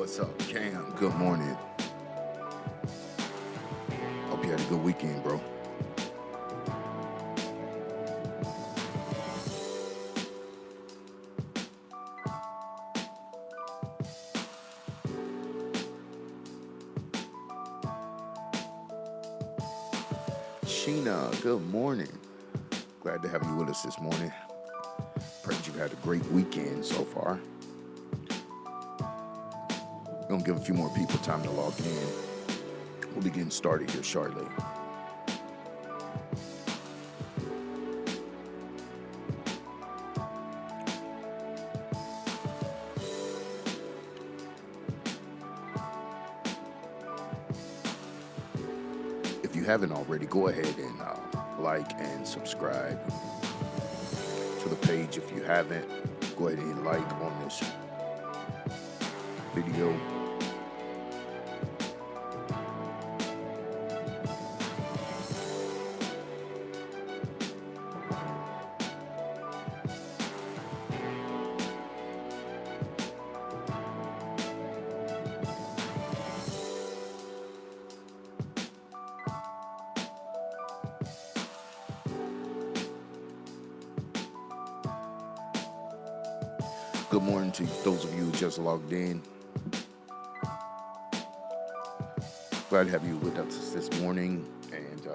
What's up, Cam? Good morning. Hope you had a good weekend, bro. Sheena, good morning. Glad to have you with us this morning. Pray you've had a great weekend so far. Gonna give a few more people time to log in. We'll be getting started here shortly. If you haven't already, go ahead and like and subscribe to the page. If you haven't, go ahead and hit like on this video. Good morning to those of you who just logged in. Glad to have you with us this morning, and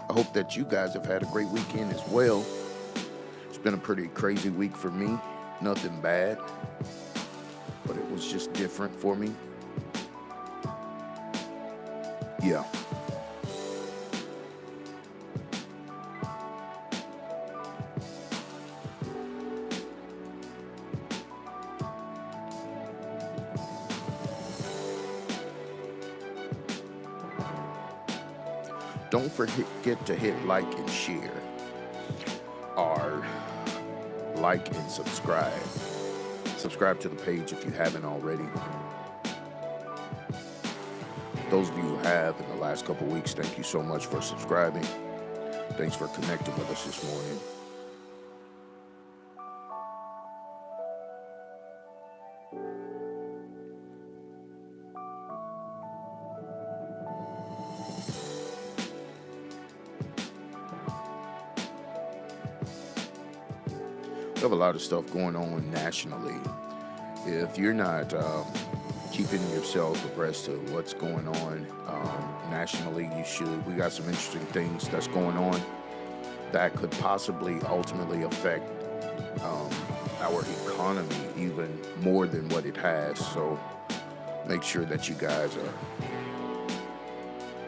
I hope that you guys have had a great weekend as well. It's been a pretty crazy week for me. Nothing bad, but it was just different for me. Yeah. Don't forget to hit like and share, or like and subscribe. Subscribe to the page if you haven't already. Those of you who have in the last couple weeks, thank you so much for subscribing. Thanks for connecting with us this morning. We have a lot of stuff going on nationally. If you're not keeping yourself abreast of what's going on nationally, you should. We got some interesting things that's going on that could possibly ultimately affect our economy even more than what it has. So make sure that you guys are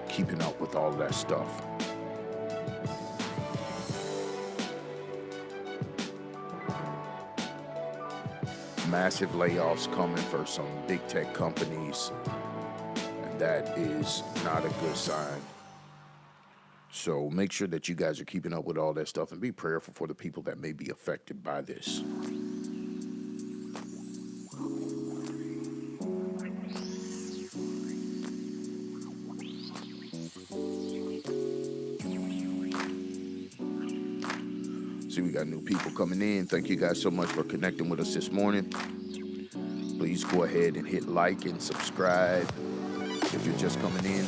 keeping up with all of that stuff. Massive layoffs coming for some big tech companies, and that is not a good sign. So make sure that you guys are keeping up with all that stuff and be prayerful for the people that may be affected by this. See, we got new people coming in. Thank you guys so much for connecting with us this morning. Please go ahead and hit like and subscribe if you're just coming in.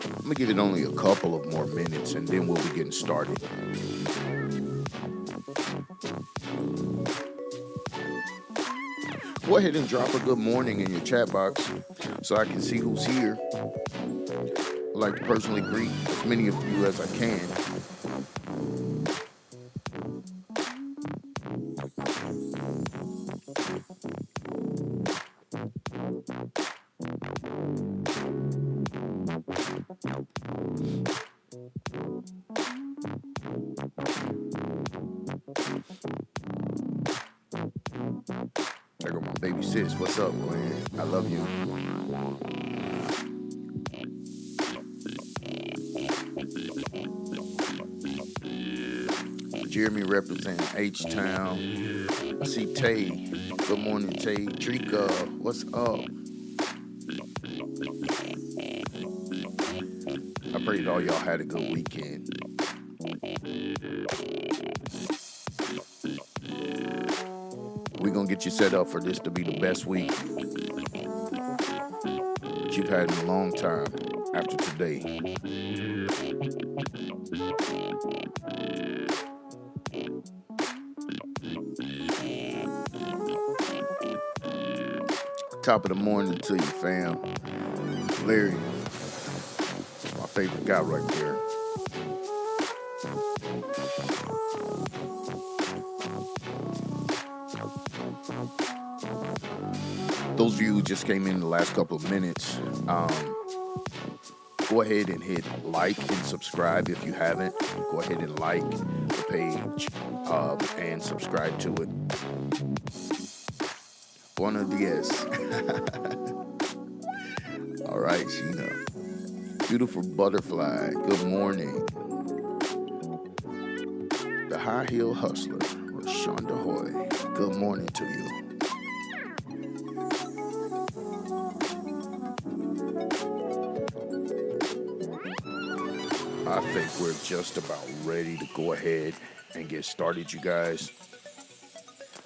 I'm gonna give it only a couple of more minutes and then we'll be getting started. Go ahead and drop a good morning in your chat box so I can see who's here. I'd like to personally greet as many of you as I can. There go my baby sis. What's up, Glenn? I love you. Jeremy representing H-Town. I see Tay. Good morning, Tay. Trika, what's up? I pray that all y'all had a good weekend. We're going to get you set up for this to be the best week that you've had in a long time after today. Top of the morning to you, fam. Larry, my favorite guy right there. Those of you who just came in the last couple of minutes, go ahead and hit like and subscribe if you haven't. Go ahead and like the page and subscribe to it. Buenos dias. All right, Sheena. Beautiful butterfly. Good morning. The high heel hustler, Rashonda Hoy. Good morning to you. I think we're just about ready to go ahead and get started, you guys.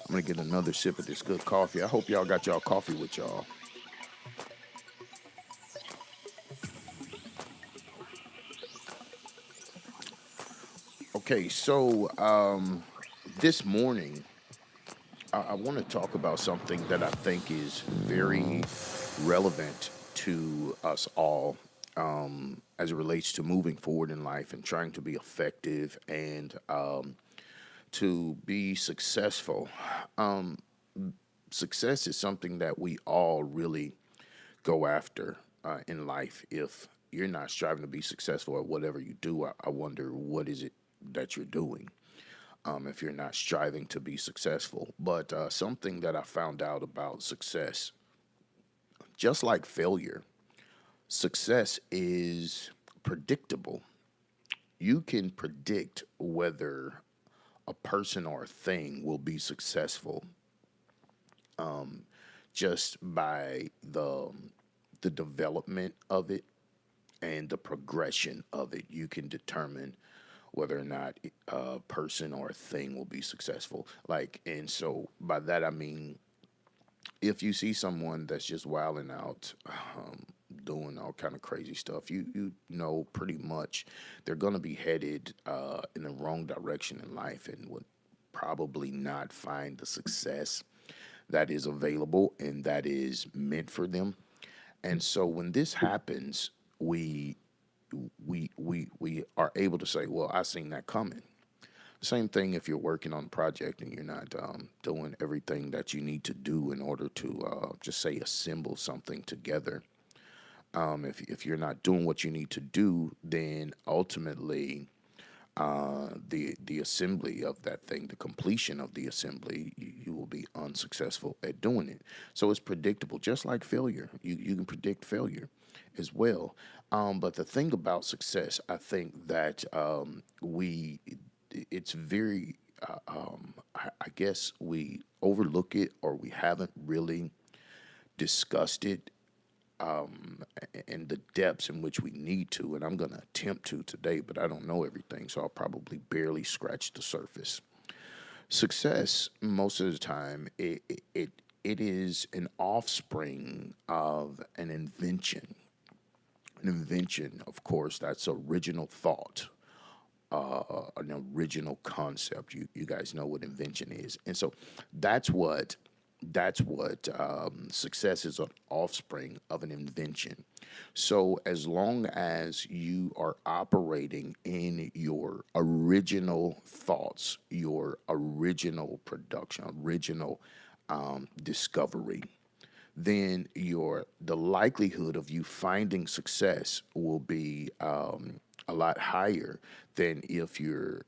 I'm gonna get another sip of this good coffee. I hope y'all got y'all coffee with y'all. Okay, so this morning I want to talk about something that I think is very relevant to us all as it relates to moving forward in life and trying to be effective and to be successful. Um, Success is something that we all really go after in life. If you're not striving to be successful at whatever you do, I wonder what is it that you're doing if you're not striving to be successful. But something that I found out about success, just like failure, success is predictable. You can predict whether a person or a thing will be successful just by the development of it and the progression of it. You can determine whether or not a person or a thing will be successful. Like, and so by that I mean, if you see someone that's just wilding out, doing all kind of crazy stuff, you know pretty much they're gonna be headed in the wrong direction in life and would probably not find the success that is available and that is meant for them. And so when this happens, we we are able to say, well, I seen that coming. Same thing if you're working on a project and you're not doing everything that you need to do in order to just say assemble something together. If you're not doing what you need to do, then ultimately the assembly of that thing, the completion of the assembly, you will be unsuccessful at doing it. So it's predictable, just like failure. You can predict failure as well. But the thing about success, I think that it's very, I guess we overlook it or we haven't really discussed it and the depths in which we need to. And I'm going to attempt to today, but I don't know everything, so I'll probably barely scratch the surface. Success, most of the time, it is an offspring of an invention. An invention, of course, that's original thought, an original concept. You guys know what invention is, and so that's what success is, an offspring of an invention. So as long as you are operating in your original thoughts, your original production, original discovery, then the likelihood of you finding success will be a lot higher than if you're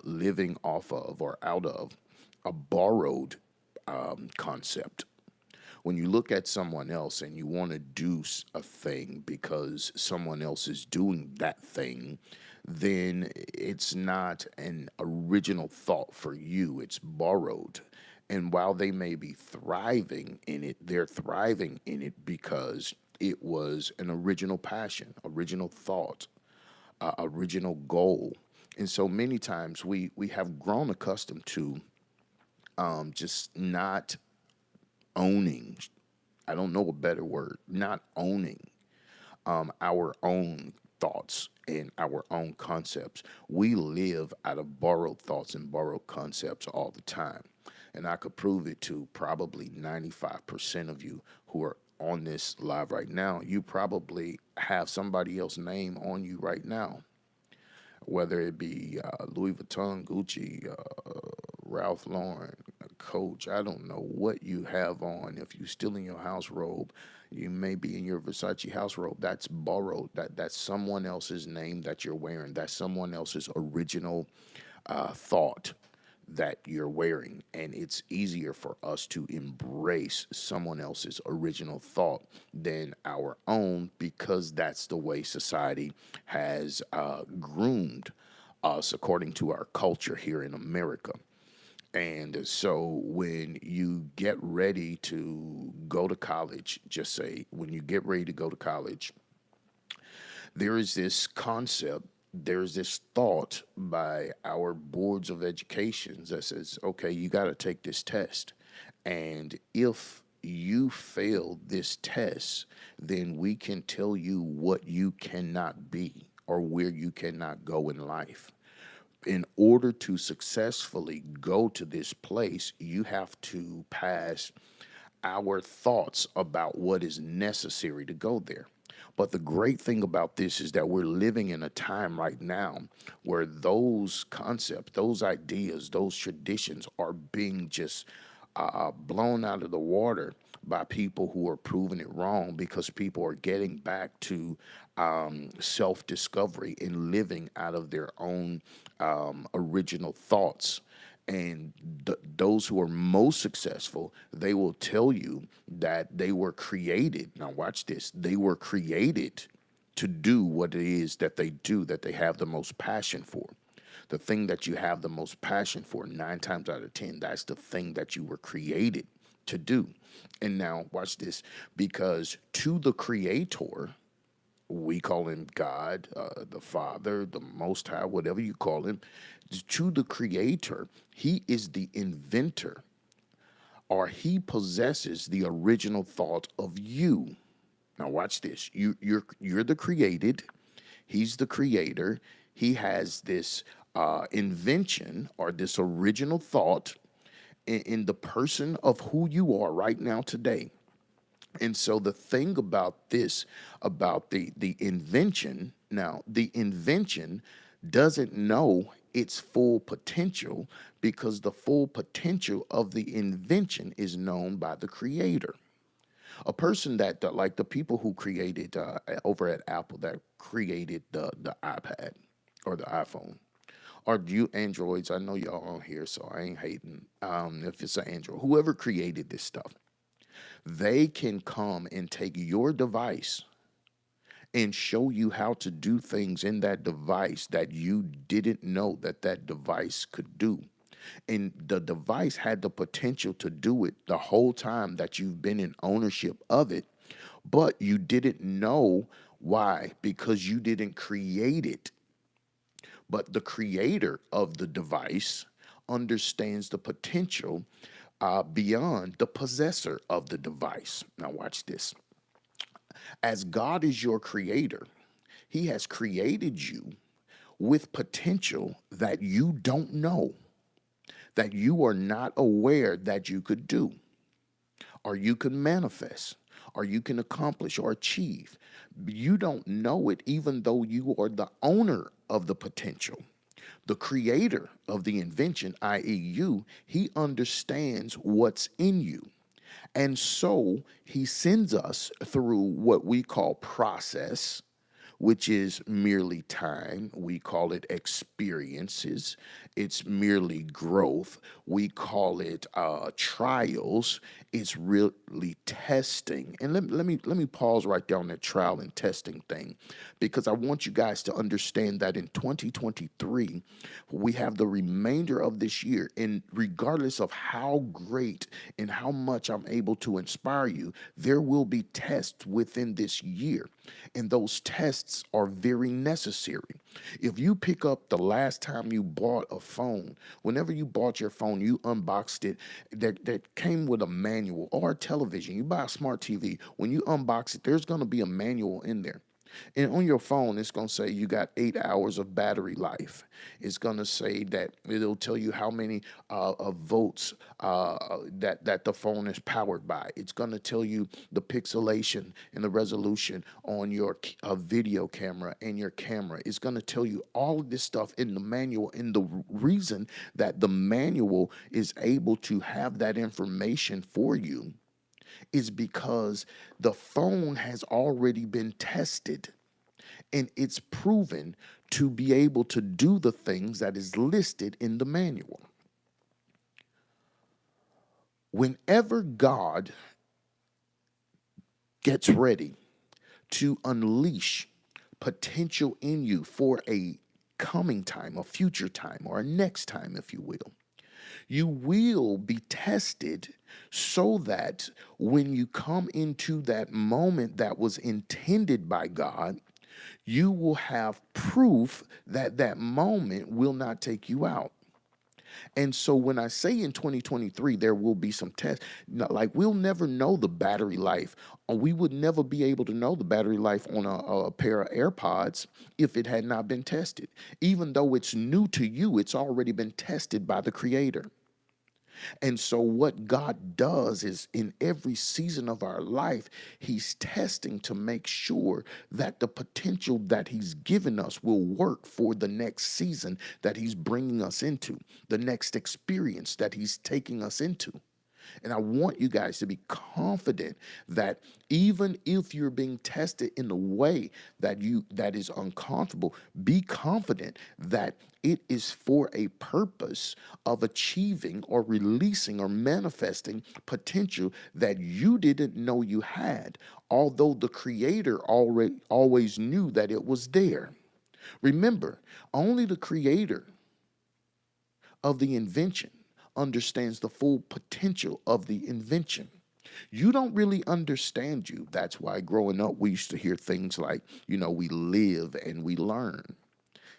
living off of or out of a borrowed concept. When you look at someone else and you want to do a thing because someone else is doing that thing, then it's not an original thought for you, it's borrowed. And while they may be thriving in it, they're thriving in it because it was an original passion, original thought, original goal. And so many times we have grown accustomed to just not owning. I don't know a better word. Not owning our own thoughts and our own concepts. We live out of borrowed thoughts and borrowed concepts all the time. And I could prove it to probably 95% of you who are on this live right now. You probably have somebody else's name on you right now, whether it be Louis Vuitton, Gucci, Ralph Lauren, Coach. I don't know what you have on. If you're still in your house robe, you may be in your Versace house robe. That's borrowed. That's someone else's name that you're wearing. That's someone else's original thought that you're wearing. And it's easier for us to embrace someone else's original thought than our own because that's the way society has groomed us according to our culture here in America. And so when you get ready to go to college, just say when you get ready to go to college, there is this concept, there's this thought by our boards of education that says, okay, you got to take this test. And if you fail this test, then we can tell you what you cannot be or where you cannot go in life. In order to successfully go to this place, you have to pass our thoughts about what is necessary to go there. But the great thing about this is that we're living in a time right now where those concepts, those ideas, those traditions are being just blown out of the water by people who are proving it wrong because people are getting back to self discovery and living out of their own original thoughts. And those who are most successful, they will tell you that they were created. Now, watch this, they were created to do what it is that they do, that they have the most passion for. The thing that you have the most passion for, 9 times out of 10, that's the thing that you were created to do. And now, watch this, because to the creator, we call him God, the Father, the Most High, whatever you call him, to the creator, he is the inventor, or he possesses the original thought of you. Now watch this. You're the created. He's the creator. He has this invention or this original thought in the person of who you are right now today. And so the thing about this, about the invention, now the invention doesn't know its full potential because the full potential of the invention is known by the creator. A person that like the people who created over at Apple that created the iPad or the iPhone. Or you Androids, I know y'all on here, so I ain't hating. If it's an Android, whoever created this stuff, they can come and take your device and show you how to do things in that device that you didn't know that that device could do. And the device had the potential to do it the whole time that you've been in ownership of it, but you didn't know why, because you didn't create it. But the creator of the device understands the potential beyond the possessor of the device. Now, watch this. As God is your creator, he has created you with potential that you don't know, that you are not aware that you could do, or you can manifest, or you can accomplish or achieve. You don't know it, even though you are the owner of the potential. The creator of the invention, i.e., you, he understands what's in you. And so he sends us through what we call process, which is merely time. We call it experiences. It's merely growth. We call it trials. It's really testing. And let me pause right there on that trial and testing thing, because I want you guys to understand that in 2023, we have the remainder of this year, and regardless of how great and how much I'm able to inspire you, there will be tests within this year. And those tests are very necessary. If you pick up the last time you bought a phone, whenever you bought your phone, you unboxed it, that came with a manual, or a television. You buy a smart TV, when you unbox it, there's going to be a manual in there. And on your phone, it's going to say you got 8 hours of battery life. It's going to say that it'll tell you how many volts that the phone is powered by. It's going to tell you the pixelation and the resolution on your video camera and your camera. It's going to tell you all of this stuff in the manual. And the reason that the manual is able to have that information for you is because the phone has already been tested and it's proven to be able to do the things that is listed in the manual. Whenever God gets ready to unleash potential in you for a coming time, a future time, or a next time, if you will be tested so that when you come into that moment that was intended by God, you will have proof that that moment will not take you out. And so when I say in 2023, there will be some tests, like we'll never know the battery life, or we would never be able to know the battery life on a pair of AirPods if it had not been tested. Even though it's new to you, it's already been tested by the Creator. And so, what God does is in every season of our life, He's testing to make sure that the potential that He's given us will work for the next season that He's bringing us into, the next experience that He's taking us into. And I want you guys to be confident that even if you're being tested in a way that is uncomfortable, be confident that it is for a purpose of achieving or releasing or manifesting potential that you didn't know you had, although the Creator already always knew that it was there. Remember, only the Creator of the invention understands the full potential of the invention. You don't really understand you. That's why growing up, we used to hear things like, we live and we learn.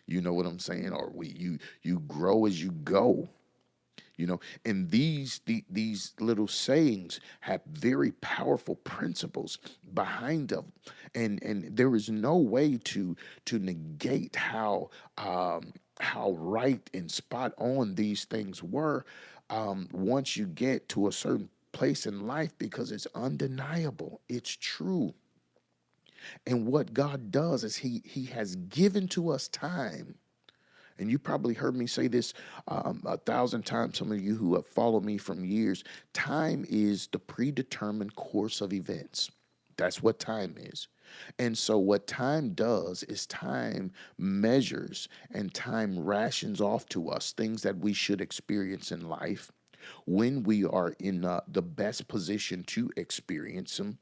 You know what I'm saying? Or you grow as you go. And these little sayings have very powerful principles behind them, and there is no way to negate how right and spot on these things were once you get to a certain place in life, because it's undeniable, it's true. And what God does is he has given to us time. And you probably heard me say this 1,000 times, some of you who have followed me from years. Time is the predetermined course of events. That's what time is. And so, what time does is time measures and time rations off to us things that we should experience in life when we are in the best position to experience them.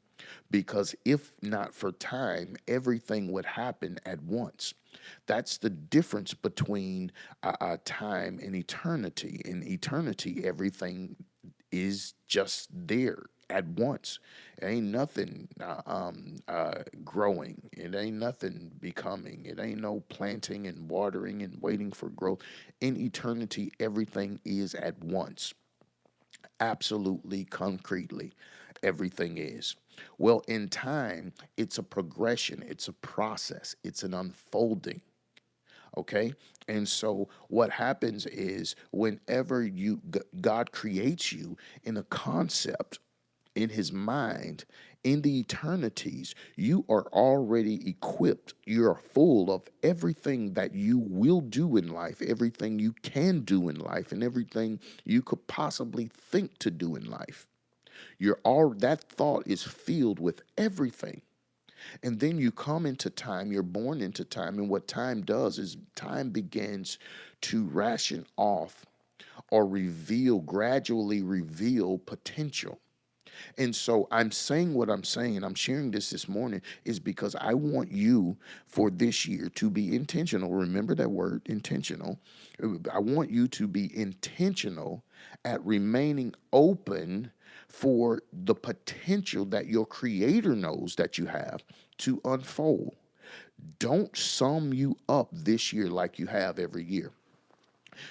Because if not for time, everything would happen at once. That's the difference between time and eternity. In eternity, everything is just there at once. It ain't nothing growing. It ain't nothing becoming. It ain't no planting and watering and waiting for growth. In eternity, everything is at once. Absolutely, concretely, everything is. Well, in time, it's a progression, it's a process, it's an unfolding. Okay. And so what happens is whenever God creates you in a concept in his mind, in the eternities, you are already equipped. You're full of everything that you will do in life, everything you can do in life, and everything you could possibly think to do in life. That thought is filled with everything. And then you come into time, you're born into time, and what time does is time begins to ration off or gradually reveal potential. And so I'm saying what I'm saying, I'm sharing this morning, is because I want you for this year to be intentional. Remember that word, intentional. I want you to be intentional at remaining open for the potential that your creator knows that you have to unfold. Don't sum you up this year like you have every year,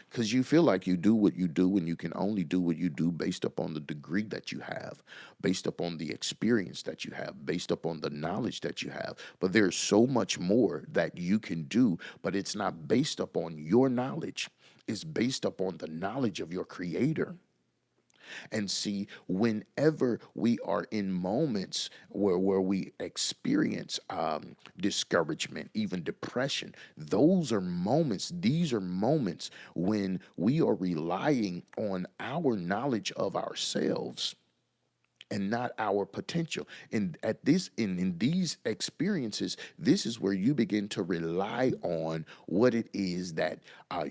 because you feel like you do what you do, and you can only do what you do based upon the degree that you have, based upon the experience that you have, based upon the knowledge that you have. But there's so much more that you can do, but it's not based upon your knowledge. It's based upon the knowledge of your creator. And see, whenever we are in moments where we experience discouragement, even depression, these are moments when we are relying on our knowledge of ourselves and not our potential. And in these experiences, this is where you begin to rely on what it is that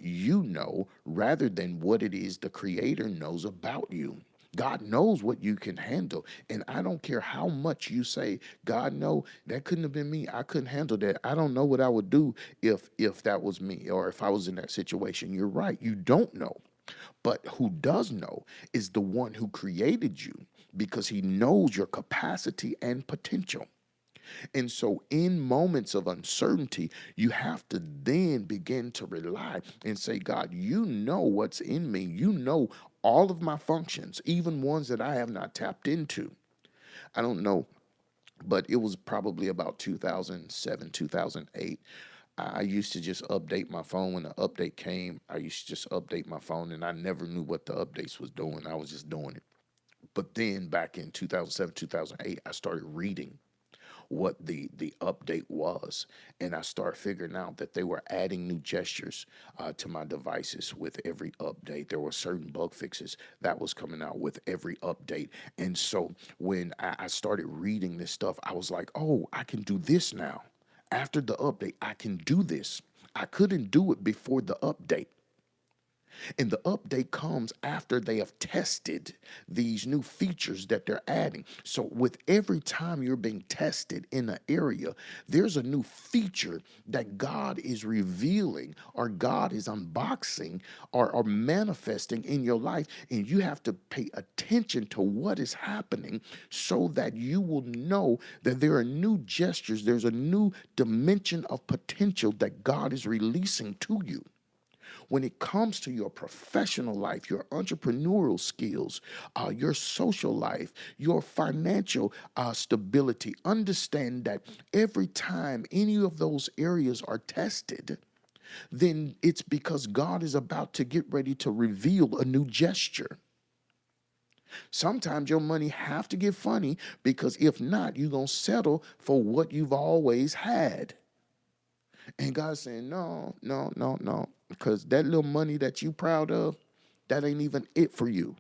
you know, rather than what it is the creator knows about you. God knows what you can handle. And I don't care how much you say, God, no, that couldn't have been me. I couldn't handle that. I don't know what I would do if that was me, or if I was in that situation. You're right. You don't know. But who does know is the one who created you, because he knows your capacity and potential. And so, in moments of uncertainty, you have to then begin to rely and say, God, you know what's in me. You know all of my functions, even ones that I have not tapped into. I don't know, but it was probably about 2007, 2008. I used to just update my phone. When the update came, I used to just update my phone, and I never knew what the updates was doing. I was just doing it. But then back in 2007, 2008, I started reading what the update was, and I started figuring out that they were adding new gestures to my devices with every update. There were certain bug fixes that was coming out with every update. And so when I started reading this stuff, I was like, oh, I can do this now. After the update, I can do this. I couldn't do it before the update. And the update comes after they have tested these new features that they're adding. So, with every time you're being tested in an area, there's a new feature that God is revealing, or God is unboxing, or manifesting in your life. And you have to pay attention to what is happening so that you will know that there are new gestures, there's a new dimension of potential that God is releasing to you. When it comes to your professional life, your entrepreneurial skills, your social life, your financial stability, understand that every time any of those areas are tested, then it's because God is about to get ready to reveal a new gesture. Sometimes your money have to get funny, because if not, you're going to settle for what you've always had. And God's saying, no, no, no, no. Because that little money that you proud of, that ain't even it for you.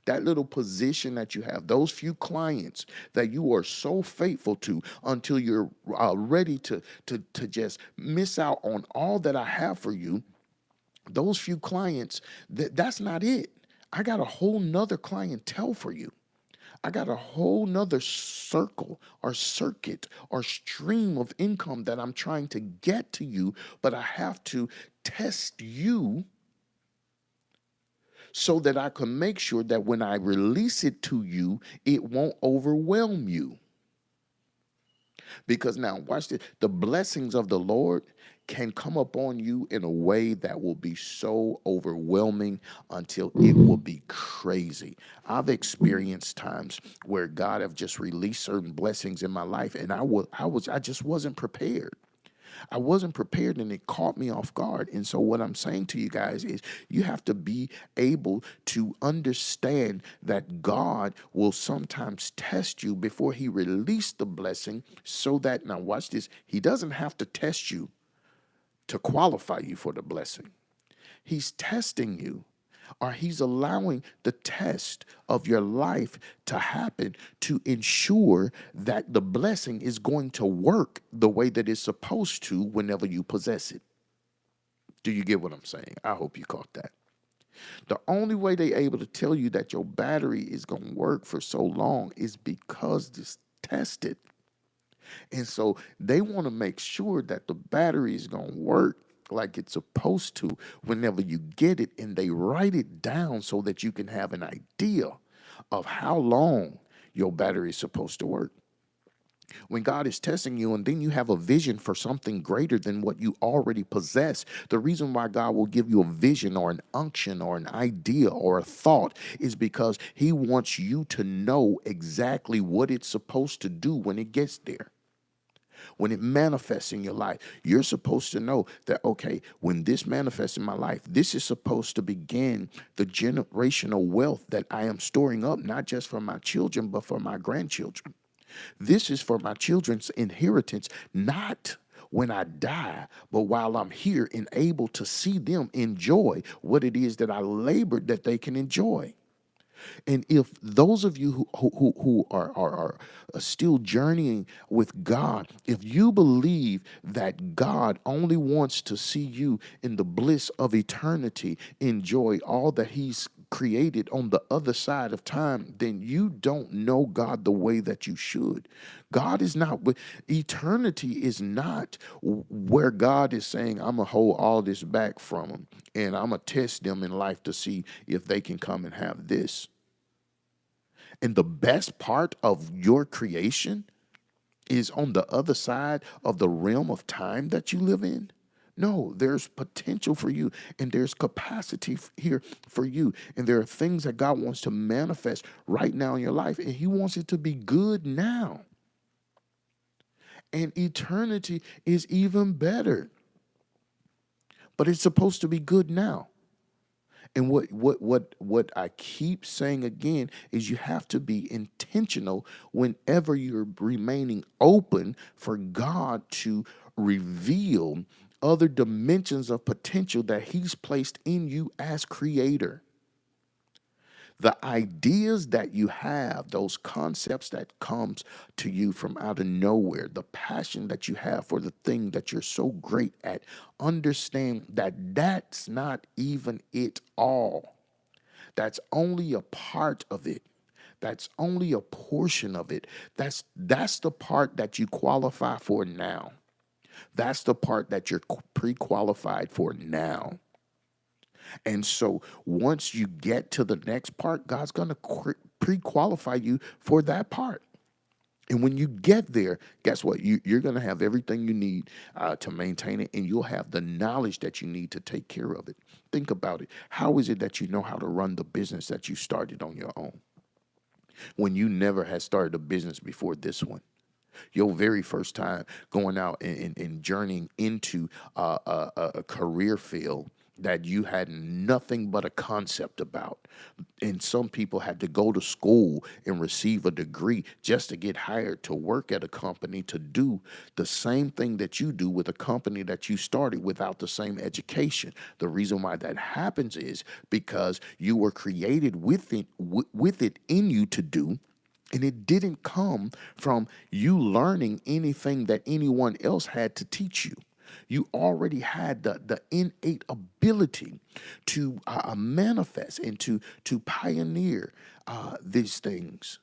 That little position that you have, those few clients that you are so faithful to, until you're ready to just miss out on all that I have for you, those few clients, that's not it. I got a whole nother clientele for you. I got a whole nother circle or circuit or stream of income that I'm trying to get to you, but I have to test you so that I can make sure that when I release it to you, it won't overwhelm you. Because now, watch this, the blessings of the Lord can come upon you in a way that will be so overwhelming until it will be crazy. I've experienced times where God have just released certain blessings in my life, and I just wasn't prepared. I wasn't prepared, and it caught me off guard. And so, what I'm saying to you guys is, you have to be able to understand that God will sometimes test you before he released the blessing, so that, now watch this, he doesn't have to test you to qualify you for the blessing. He's testing you, or he's allowing the test of your life to happen to ensure that the blessing is going to work the way that it's supposed to whenever you possess it. Do you get what I'm saying? I hope you caught that. The only way they're able to tell you that your battery is going to work for so long is because it's tested. And so they want to make sure that the battery is going to work like it's supposed to whenever you get it, and they write it down so that you can have an idea of how long your battery is supposed to work. When God is testing you and then you have a vision for something greater than what you already possess, the reason why God will give you a vision or an unction or an idea or a thought is because He wants you to know exactly what it's supposed to do when it gets there. When it manifests in your life, you're supposed to know that, okay, when this manifests in my life, this is supposed to begin the generational wealth that I am storing up, not just for my children, but for my grandchildren. This is for my children's inheritance, not when I die, but while I'm here and able to see them enjoy what it is that I labored that they can enjoy. And if those of you who are still journeying with God, if you believe that God only wants to see you in the bliss of eternity, enjoy all that He's created on the other side of time, then you don't know God the way that you should. God is not, eternity is not where God is saying, I'm going to hold all this back from them and I'm going to test them in life to see if they can come and have this. And the best part of your creation is on the other side of the realm of time that you live in. No, there's potential for you and there's capacity here for you. And there are things that God wants to manifest right now in your life. And He wants it to be good now. And eternity is even better. But it's supposed to be good now. And what I keep saying again is you have to be intentional whenever you're remaining open for God to reveal other dimensions of potential that He's placed in you as creator. The ideas that you have, those concepts that comes to you from out of nowhere, the passion that you have for the thing that you're so great at, understand that that's not even it all. That's only a part of it. That's only a portion of it. That's the part that you qualify for now. That's the part that you're pre-qualified for now. And so once you get to the next part, God's going to pre-qualify you for that part. And when you get there, guess what? You're going to have everything you need to maintain it, and you'll have the knowledge that you need to take care of it. Think about it. How is it that you know how to run the business that you started on your own when you never had started a business before this one? Your very first time going out and journeying into a career field that you had nothing but a concept about. And some people had to go to school and receive a degree just to get hired to work at a company to do the same thing that you do with a company that you started without the same education. The reason why that happens is because you were created with it in you to do. And it didn't come from you learning anything that anyone else had to teach you. You already had the innate ability to manifest and to pioneer these things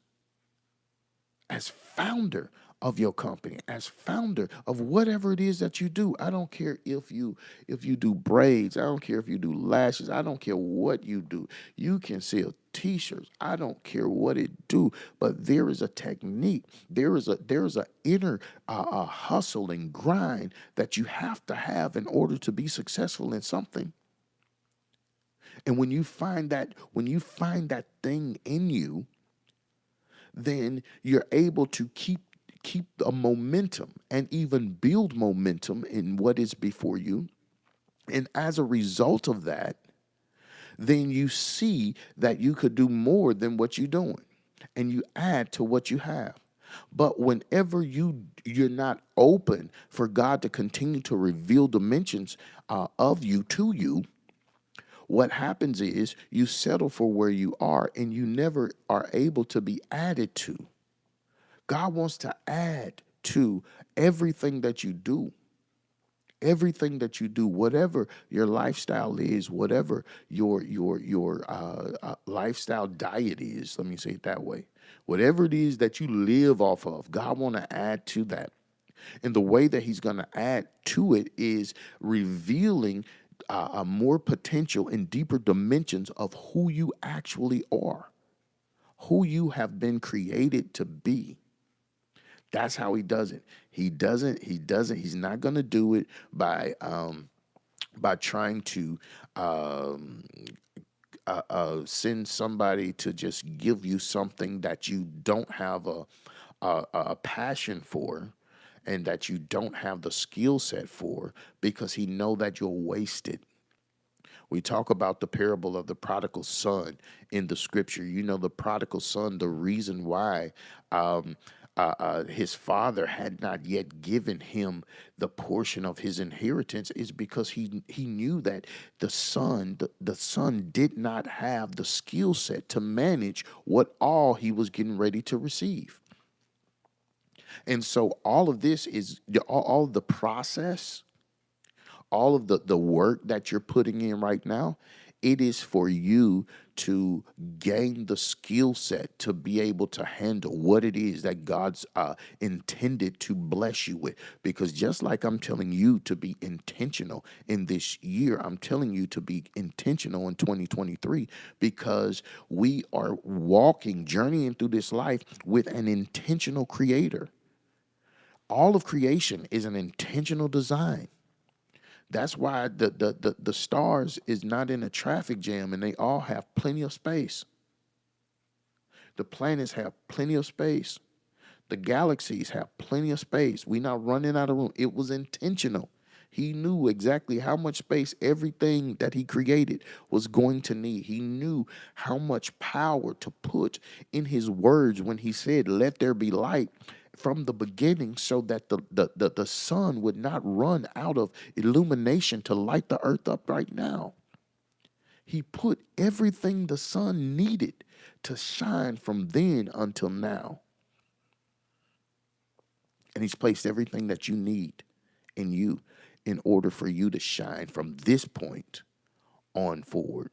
as founder of your company, as founder of whatever it is that you do. I don't care if you do braids, I don't care if you do lashes, I don't care what you do. You can sell t-shirts. I don't care what it do, but there is a technique. There is a inner hustle and grind that you have to have in order to be successful in something. And when you find that thing in you, then you're able to keep a momentum and even build momentum in what is before you. And as a result of that, then you see that you could do more than what you're doing, and you add to what you have. But whenever you're not open for God to continue to reveal dimensions of you to you, what happens is you settle for where you are and you never are able to be added to. God wants to add to everything that you do. Everything that you do, whatever your lifestyle is, whatever your lifestyle diet is, let me say it that way. Whatever it is that you live off of, God want to add to that. And the way that He's going to add to it is revealing more potential and deeper dimensions of who you actually are. who you have been created to be. That's how he does it. He's not going to do it by trying to um, send somebody to just give you something that you don't have a passion for and that you don't have the skill set for, because he know that you'll waste it. We talk about the parable of the prodigal son in the scripture. You know, the prodigal son, the reason why um, his father had not yet given him the portion of his inheritance is because he knew that the son did not have the skill set to manage what all he was getting ready to receive. And so all of this is all of the process, all of the work that you're putting in right now, it is for you to gain the skill set to be able to handle what it is that God's intended to bless you with. Because just like I'm telling you to be intentional in this year, I'm telling you to be intentional in 2023, because we are walking, journeying through this life with an intentional creator. All of creation is an intentional design. That's why the stars is not in a traffic jam and they all have plenty of space. The planets have plenty of space. The galaxies have plenty of space. We're not running out of room. It was intentional. He knew exactly how much space everything that he created was going to need. He knew how much power to put in his words when he said, "Let there be light," from the beginning, so that the sun would not run out of illumination to light the earth up right now. He put everything the sun needed to shine from then until now. And he's placed everything that you need in you in order for you to shine from this point on forward.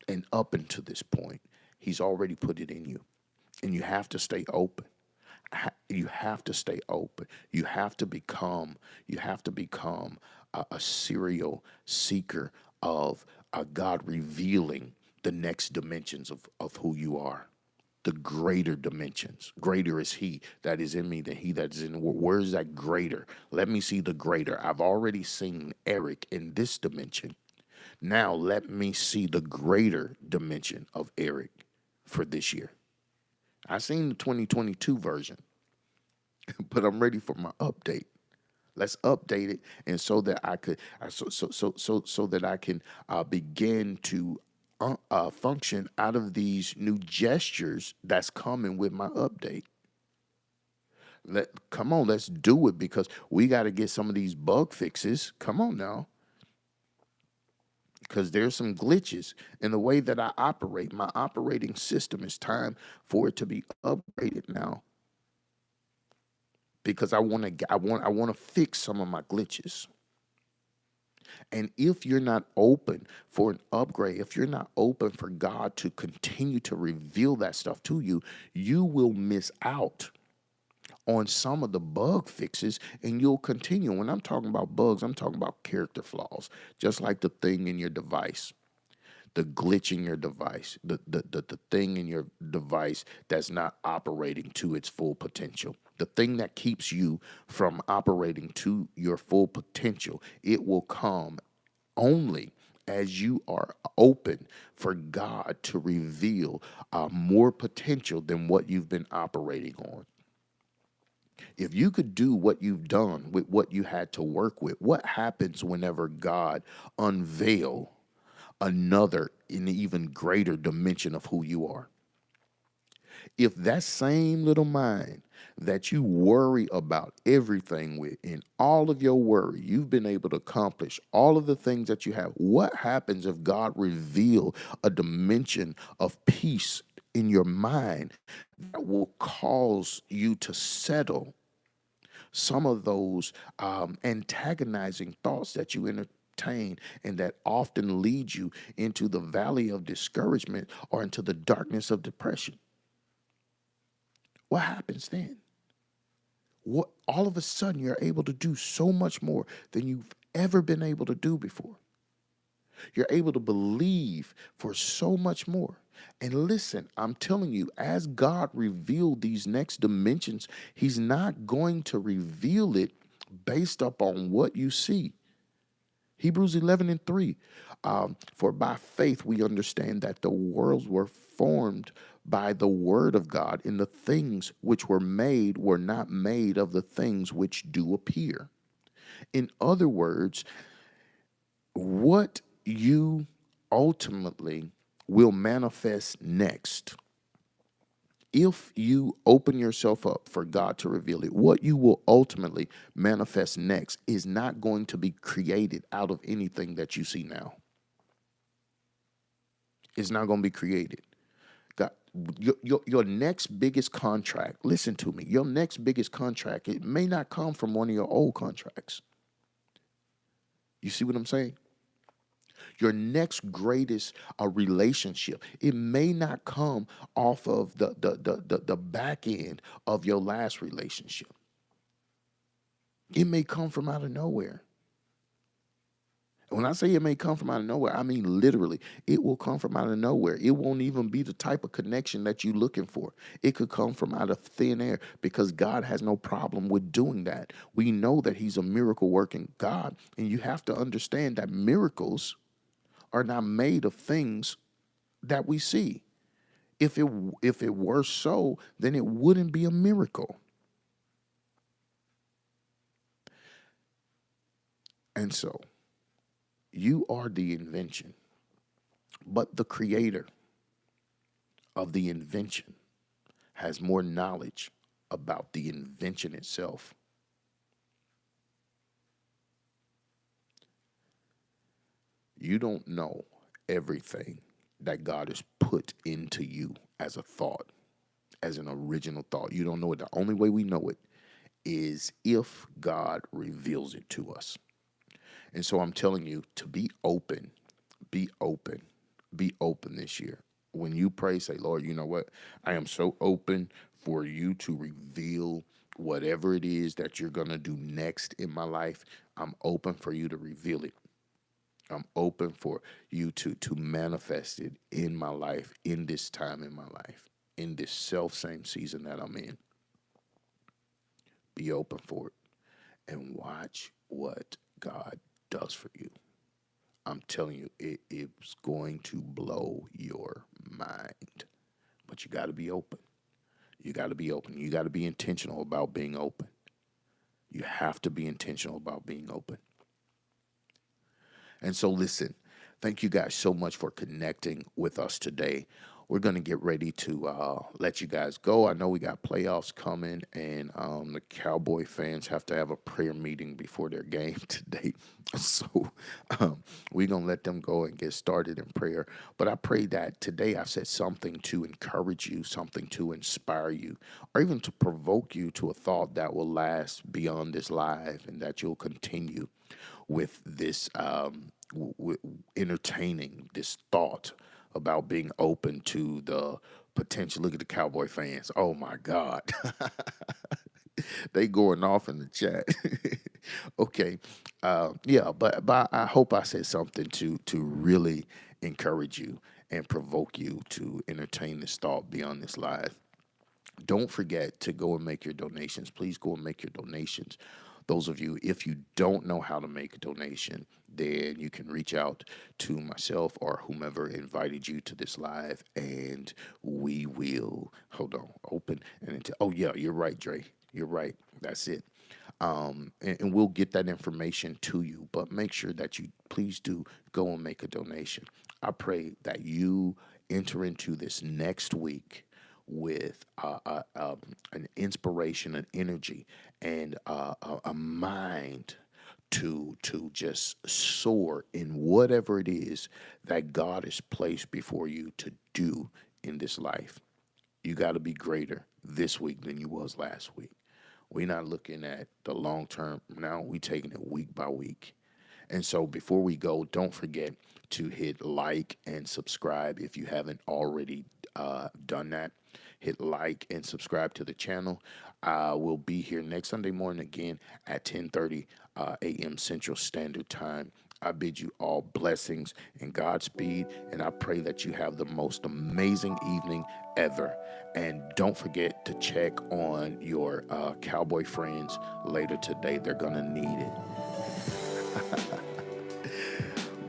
And up until this point, he's already put it in you. And you have to stay open. You have to stay open. You have to become a serial seeker of God revealing the next dimensions of who you are. The greater dimensions. Greater is he that is in me than he that is in the world. Where is that greater? Let me see the greater. I've already seen Eric in this dimension. Now let me see the greater dimension of Eric for this year. I seen the 2022 version, but I'm ready for my update. Let's update it, and so that I could, so that I can begin to function out of these new gestures that's coming with my update. Come on, let's do it, because we got to get some of these bug fixes. Come on now, because there's some glitches in the way that I operate. My operating system, is time for it to be upgraded now, because I want to fix some of my glitches. And if you're not open for an upgrade, if you're not open for God to continue to reveal that stuff to you, you will miss out on some of the bug fixes, and you'll continue. When I'm talking about bugs, I'm talking about character flaws, just like the thing in your device, the glitch in your device, the thing in your device that's not operating to its full potential. The thing that keeps you from operating to your full potential, it will come only as you are open for God to reveal more potential than what you've been operating on. If you could do what you've done with what you had to work with, what happens whenever God unveil another in an even greater dimension of who you are? If that same little mind that you worry about everything with, in all of your worry, you've been able to accomplish all of the things that you have, what happens if God reveal a dimension of peace in your mind that will cause you to settle some of those antagonizing thoughts that you entertain, and that often lead you into the valley of discouragement or into the darkness of depression? What happens then? What, all of a sudden you're able to do so much more than you've ever been able to do before. You're able to believe for so much more. And listen, I'm telling you, as God revealed these next dimensions, He's not going to reveal it based upon what you see. Hebrews 11 and 3. For by faith we understand that the worlds were formed by the word of God, and the things which were made were not made of the things which do appear. In other words, what you ultimately will manifest next, if you open yourself up for God to reveal it, what you will ultimately manifest next is not going to be created out of anything that you see now. It's not going to be created. God, your next biggest contract, listen to me, your next biggest contract, it may not come from one of your old contracts. You see what I'm saying? Your next greatest relationship, it may not come off of the back end of your last relationship. It may come from out of nowhere. When I say it may come from out of nowhere, I mean literally, it will come from out of nowhere. It won't even be the type of connection that you're looking for. It could come from out of thin air because God has no problem with doing that. We know that He's a miracle working God, and you have to understand that miracles are not made of things that we see. If it were so, then it wouldn't be a miracle. And so, you are the invention, but the creator of the invention has more knowledge about the invention itself. You don't know everything that God has put into you as a thought, as an original thought. You don't know it. The only way we know it is if God reveals it to us. And so I'm telling you to be open, be open, be open this year. When you pray, say, Lord, you know what? I am so open for you to reveal whatever it is that you're going to do next in my life. I'm open for you to reveal it. I'm open for you to manifest it in my life, in this time in my life, in this self same season that I'm in. Be open for it and watch what God does for you. I'm telling you, it's going to blow your mind. But you got to be open. You got to be open. You got to be intentional about being open. You have to be intentional about being open. And so, listen, thank you guys so much for connecting with us today. We're going to get ready to let you guys go. I know we got playoffs coming, and the Cowboy fans have to have a prayer meeting before their game today. So we're going to let them go and get started in prayer. But I pray that today I said something to encourage you, something to inspire you, or even to provoke you to a thought that will last beyond this live, and that you'll continue with this entertaining this thought about being open to the potential. Look at the Cowboy fans. Oh my God. They going off in the chat. Okay. Yeah, but I hope I said something to really encourage you and provoke you to entertain this thought beyond this live. Don't forget to go and make your donations. Please go and make your donations. Those of you, if you don't know how to make a donation, then you can reach out to myself or whomever invited you to this live, and we will hold on, open and into. Oh yeah, you're right, Dre. You're right. That's it. And we'll get that information to you. But make sure that you please do go and make a donation. I pray that you enter into this next week with an inspiration, an energy, and a mind to just soar in whatever it is that God has placed before you to do in this life. You got to be greater this week than you was last week. We're not looking at the long term now. We taking it week by week. And so before we go, don't forget to hit like and subscribe if you haven't already done that. Hit like and subscribe to the channel. We'll be here next Sunday morning again at 10:30 a.m. Central Standard Time. I bid you all blessings and Godspeed, and I pray that you have the most amazing evening ever. And don't forget to check on your cowboy friends later today. They're going to need it.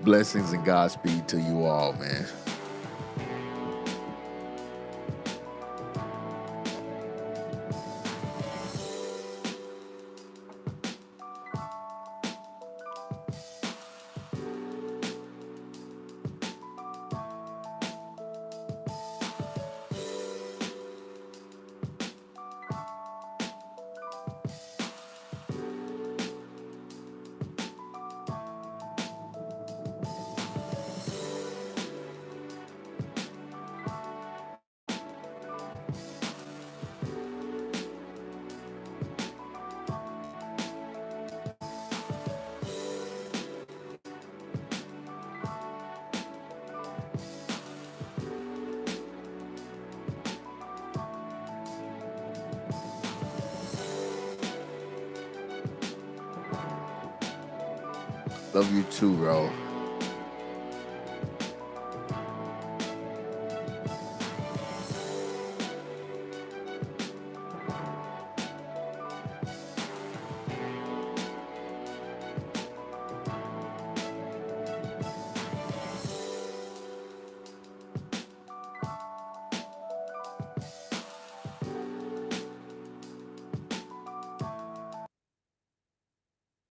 Blessings and Godspeed to you all, man. Love you too, bro.